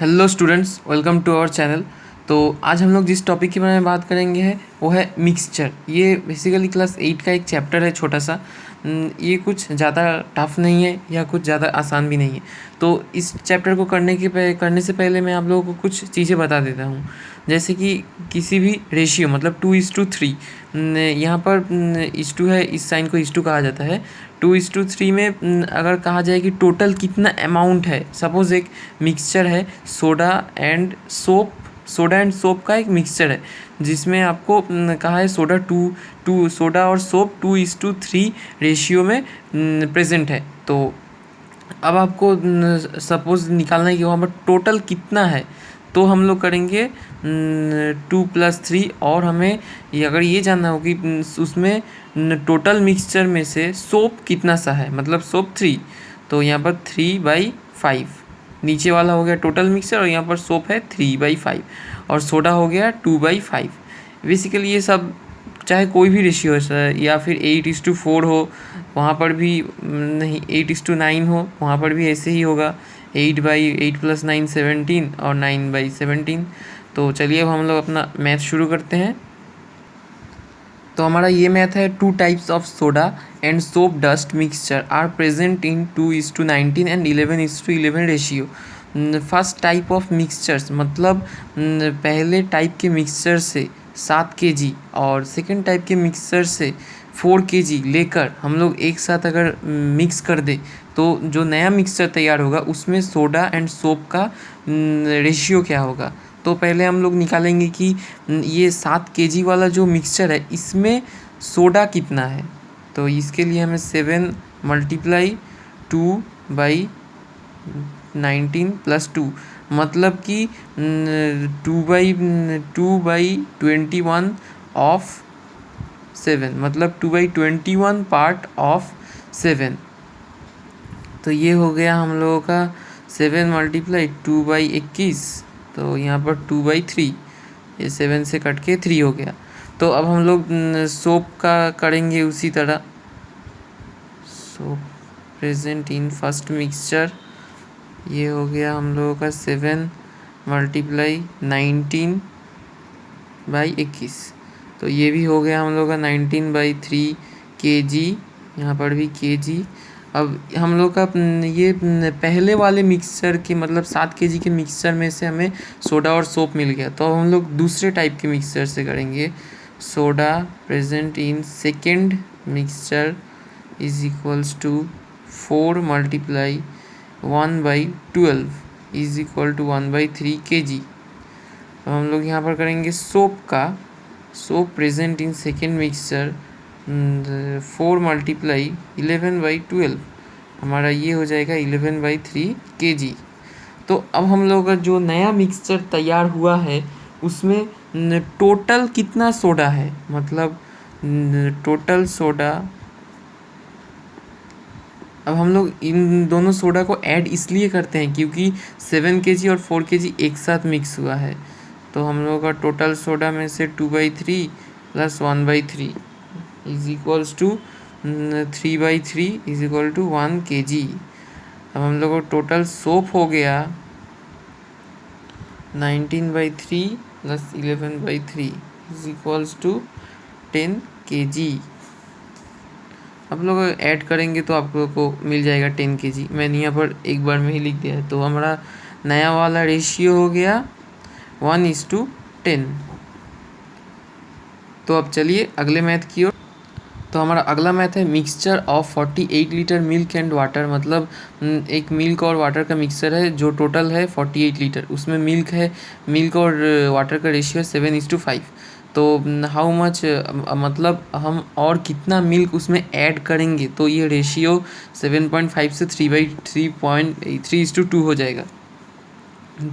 Hello students, welcome to our channel. तो आज हम लोग जिस टॉपिक के बारे में बात करेंगे है वो है मिक्सचर। ये बेसिकली क्लास 8 का एक चैप्टर है, छोटा सा। ये कुछ ज़्यादा टफ नहीं है या कुछ ज़्यादा आसान भी नहीं है। तो इस चैप्टर को करने से पहले मैं आप लोगों को कुछ चीज़ें बता देता हूँ। जैसे कि किसी भी रेशियो मतलब 2:3, यहाँ पर इस टू है, इस साइन को इस टू कहा जाता है। 2:3 में अगर कहा जाए कि टोटल कितना अमाउंट है, सपोज़ एक मिक्सचर है सोडा एंड सोप का एक मिक्सचर है जिसमें आपको कहा है सोडा और सोप 2:3 रेशियो में प्रेजेंट है। तो अब आपको सपोज़ निकालना है कि वहाँ पर टोटल कितना है। तो हम लोग करेंगे 2+3 और हमें अगर ये जानना हो कि उसमें टोटल मिक्सचर में से सोप कितना सा है, मतलब सोप 3, तो यहाँ पर 3/5 नीचे वाला हो गया टोटल मिक्सचर, और यहाँ पर सोप है 3/5 और सोडा हो गया 2/5। बेसिकली ये सब चाहे कोई भी रेशियो है सर, या फिर 8:4 हो, वहाँ पर भी नहीं, 8:9 हो, वहाँ पर भी ऐसे ही होगा। 8/8 + 9 17 और 9/17। तो चलिए अब हम लोग अपना मैथ शुरू करते हैं। तो हमारा ये मैथ है, 2 types of soda and soap dust mixture are present in 2:19 and 11:11 ratio. First type of mixtures मतलब पहले टाइप के मिक्सचर से 7 kg और सेकेंड टाइप के मिक्सचर से 4 kg लेकर हम लोग एक साथ अगर मिक्स कर दे तो जो नया मिक्सचर तैयार होगा उसमें सोडा एंड सोप का रेशियो क्या होगा। तो पहले हम लोग निकालेंगे कि ये 7 kg वाला जो मिक्सचर है इसमें सोडा कितना है। तो इसके लिए हमें 7 × 2/19 + 2 मतलब कि 2/21 ऑफ 7, मतलब 2/21 पार्ट ऑफ 7। तो ये हो गया हम लोगों का 7 × 2/21, तो यहाँ पर 2/3, ये 7 से कट के 3 हो गया। तो अब हम लोग सोप का करेंगे उसी तरह। Soap present in first mixture, ये हो गया हम लोगों का 7 × 19/21, तो ये भी हो गया हम लोग का 19/3 kg, यहाँ पर भी kg। अब हम लोग का ये पहले वाले मिक्सचर के मतलब 7 kg के मिक्सचर में से हमें सोडा और सोप मिल गया। तो अब हम लोग दूसरे टाइप के मिक्सचर से करेंगे। Soda present in second mixture is equals to 4 × 1/12 is equal to 1/3 kg। अब हम लोग यहाँ पर करेंगे सोप का। Soap present in second mixture 4 × 11/12, हमारा ये हो जाएगा 11/3 kg। तो अब हम लोग का जो नया मिक्सचर तैयार हुआ है उसमें टोटल कितना सोडा है, मतलब टोटल सोडा। अब हम लोग इन दोनों सोडा को ऐड इसलिए करते हैं क्योंकि 7 kg और 4 kg एक साथ मिक्स हुआ है। तो हम लोग का टोटल सोडा में से 2/3 + 1/3 is equals to 3/3 is equal to 1 kg। अब हम लोग को टोटल सोप हो गया 19/3 + 11/3 इज इक्वल्स टू 10 kg। आप लोग ऐड करेंगे तो आप लोगों को मिल जाएगा 10 kg। मैंने यहाँ पर एक बार में ही लिख दिया है। तो हमारा नया वाला रेशियो हो गया 1:10। तो अब चलिए अगले मैथ की ओर। तो हमारा अगला मैथ है mixture of 48 litre milk and water, मतलब एक मिल्क और वाटर का मिक्सचर है जो टोटल है 48 लीटर। उसमें मिल्क और वाटर का रेशियो 7:5। तो हाउ मच, मतलब हम और कितना मिल्क उसमें ऐड करेंगे तो ये रेशियो 7.5 से 3/3.3:2 हो जाएगा।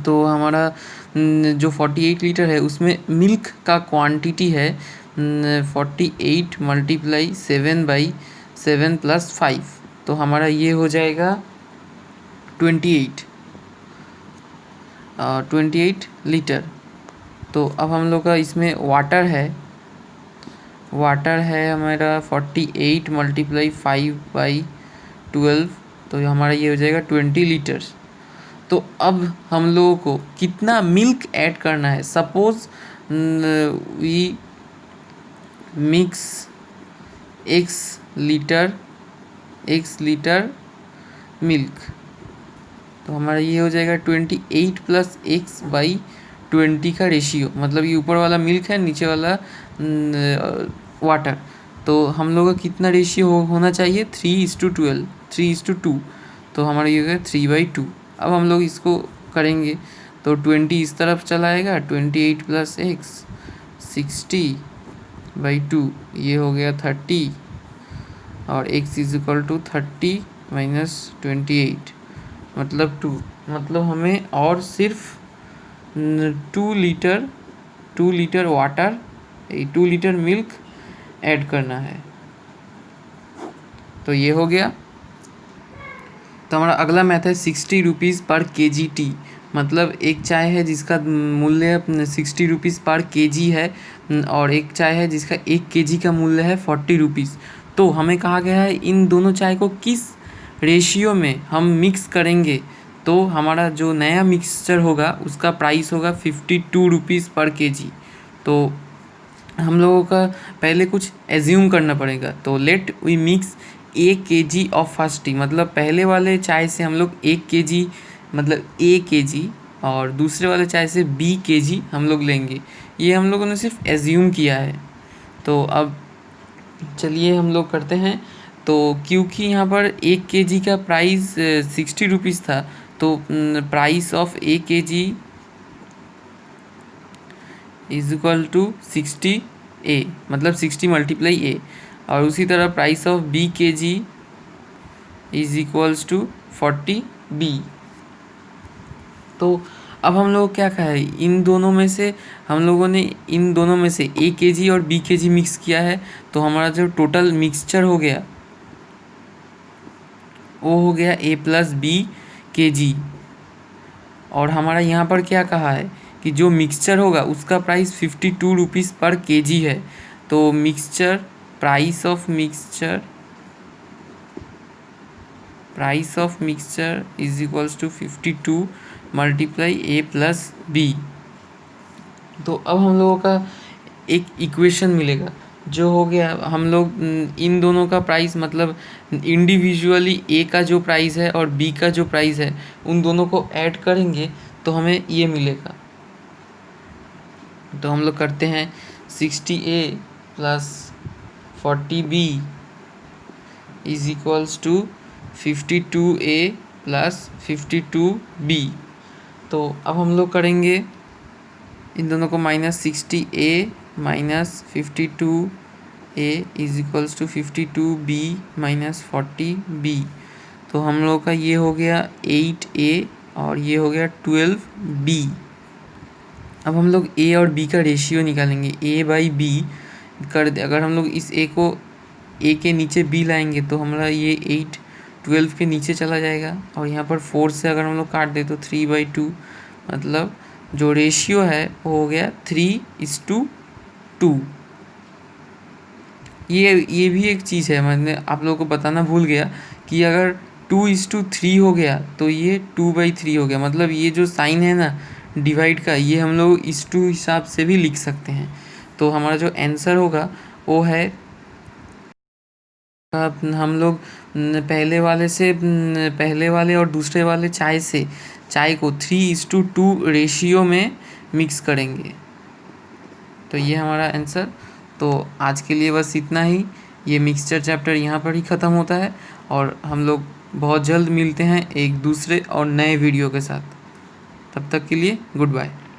तो हमारा जो 48 लीटर है उसमें मिल्क का क्वांटिटी है 48 × 7/7 + 5, तो हमारा ये हो जाएगा 28 लीटर। तो अब हम लोग का इसमें वाटर है हमारा 48 × 5/12, तो हमारा ये हो जाएगा 20 लीटर्स। तो अब हम लोगों को कितना मिल्क ऐड करना है। Suppose we mix x litre milk, तो हमारा ये हो जाएगा 28 प्लस एक्स बाई 20 का रेशियो, मतलब ये ऊपर वाला मिल्क है, नीचे वाला वाटर। तो हम लोग का कितना रेशियो होना चाहिए, 3:12, 3:2। तो हमारा ये हो गया 3/2। अब हम लोग इसको करेंगे तो 20 इस तरफ चला आएगा, 28 प्लस एक्स 60/2, ये हो गया 30, और x is equal to 30 minus 28 मतलब 2। मतलब हमें और सिर्फ 2 litre water, 2 litre milk add करना है। तो ये हो गया। तो हमारा अगला मैथ है 60 रुपीज़ पर kg टी। मतलब एक चाय है जिसका मूल्य 60 रुपीज़ पर kg है, और एक चाय है जिसका 1 kg का मूल्य है 40 रुपीज़। तो हमें कहा गया है इन दोनों चाय को किस रेशियो में हम मिक्स करेंगे। तो हमारा जो नया मिक्सचर होगा उसका प्राइस होगा 52 रुपीज़ पर kg। तो हम लोगों का पहले कुछ एज्यूम करना पड़ेगा। तो let we mix 1 kg of first tea, मतलब पहले वाले चाय से हम लोग 1 kg मतलब A kg, और दूसरे वाले चाय से B kg हम लोग लेंगे। ये हम लोगों ने सिर्फ एज्यूम किया है। तो अब चलिए हम लोग करते हैं। तो क्योंकि यहाँ पर 1 kg का प्राइस 60 रुपीज़ था, तो price of A kg is equal to 60A, मतलब 60 मल्टीप्लाई A, और उसी तरह price of B kg is equals to 40B। तो अब हम लोग क्या कहा है, इन दोनों में से हम लोगों ने इन दोनों में से A kg और B kg मिक्स किया है। तो हमारा जो टोटल मिक्सचर हो गया वो हो गया A प्लस B kg। और हमारा यहाँ पर क्या कहा है कि जो मिक्सचर होगा उसका प्राइस 52 रुपीज़ पर kg है। तो price of mixture is equals to 52 multiply A plus B। तो अब हम लोगों का एक इक्वेशन मिलेगा जो हो गया, हम लोग इन दोनों का प्राइस मतलब इंडिविजुअली A का जो प्राइस है और B का जो प्राइस है उन दोनों को ऐड करेंगे तो हमें ये मिलेगा। तो हम लोग करते हैं 60A plus 40B is equals to 52A plus 52B। तो अब हम लोग करेंगे इन दोनों को minus 60A minus 52A is equals to 52B minus 40B। तो हम लोग का ये हो गया 8A और ये हो गया 12B। अब हम लोग A और B का रेशियो निकालेंगे। A/B कर दे, अगर हम लोग इस A को A के नीचे B लाएंगे तो हमारा ये 8 12 के नीचे चला जाएगा, और यहाँ पर 4 से अगर हम लोग काट दे तो 3/2, मतलब जो रेशियो है वो हो गया 3:2। ये भी एक चीज़ है, मैंने आप लोगों को बताना भूल गया कि अगर 2:3 हो गया तो ये 2/3 हो गया। मतलब ये जो साइन है ना डिवाइड का, ये हम लोग इस 2 हिसाब से भी लिख सकते हैं। तो हमारा जो आंसर होगा वो है, हम लोग पहले वाले और दूसरे वाले चाय को 3:2 रेशियो में मिक्स करेंगे। तो ये हमारा आंसर। तो आज के लिए बस इतना ही। ये मिक्सचर चैप्टर यहाँ पर ही ख़त्म होता है, और हम लोग बहुत जल्द मिलते हैं एक दूसरे और नए वीडियो के साथ। तब तक के लिए गुड बाय।